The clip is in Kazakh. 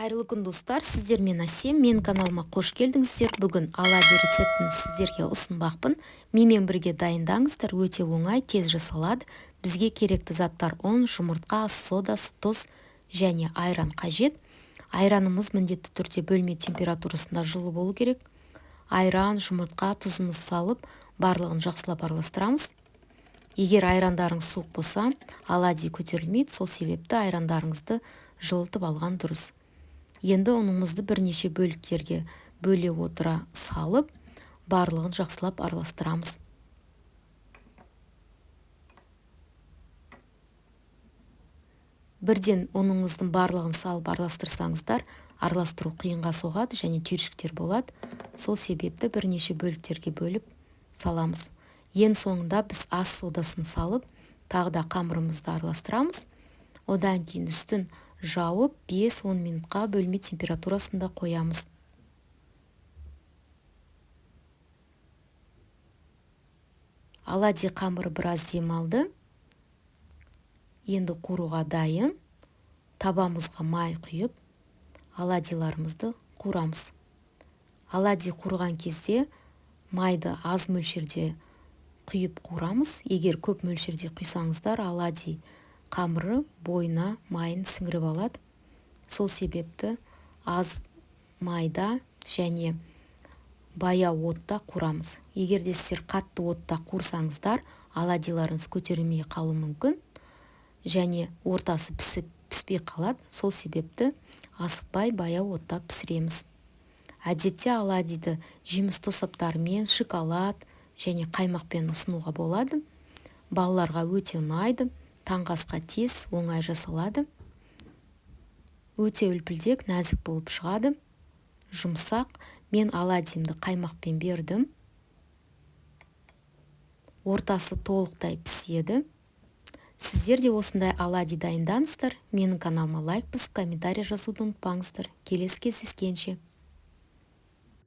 Қайырлы күн достар, сіздермен Асем, мен каналыма қош келдіңіздер. Бүгін оладьи рецептін сіздерге ұсынбақпын. Менімен бірге дайындаңыздар, өте оңай, тез жасалады. Бізге керекті заттар ұн, жұмыртқа, содасы, тұз және айран қажет. Айранымыз міндетті түрде бөлме температурасында жылы болу керек. Айран, жұмыртқа, тұзымыз салып, барлығын жақсылап араластырамыз. Егер айрандарыңыз суық болса, оладьи көтерілмейді, сол себепті айрандарыңызды жылытып алған дұрыс. Енді ұнымызды бірнеше бөліктерге бөле отыра салып, барлығын жақсылап араластырамыз. Бірден ұныңыздың барлығын салып араластырсаңыздар, араластыру қиынға соғады және түйіршіктер болады. Сол себепті бірнеше бөліктерге бөліп саламыз. Ең соңында біз ас содасын салып, тағы да қамырымызды араластырамыз. Одан кейін үстін жауып 5-10 минутқа бөлме температурасында қоямыз. Оладьи қамыры біраз демалды. Енді қуыруға дайын. Табамызға май құйып, оладьиларымызды қуырамыз. Оладьи қуырған кезде майды аз мөлшерде құйып қуырамыз. Егер көп мөлшерде құйсаңыздар, оладьи қамыры бойына майын сіңіріп алады. Сол себепті аз майда және баяу отта қуырамыз. Егер де сіздер қатты отта қуырсаңыздар, оладьиларыңыз көтерілмей қалуы мүмкін және ортасы піспей қалады. Сол себепті асықпай баяу отта пісіреміз. Әдетте оладьиді жеміс тосаптарымен, шоколад және қаймақпен ұсынуға болады. Балаларға өте ұнайды. Таңғы асқа тез, оңай жасалады. Өте үлпілдек, нәзік болып шығады. Жұмсақ. Мен оладьимді қаймақпен бердім. Ортасы толықтай піседі. Сіздер де осындай оладьи дайындаңыздар. Менің каналыма лайк басып, комментарий жазуды ұмытпаңыздар. Келесі кездескенше.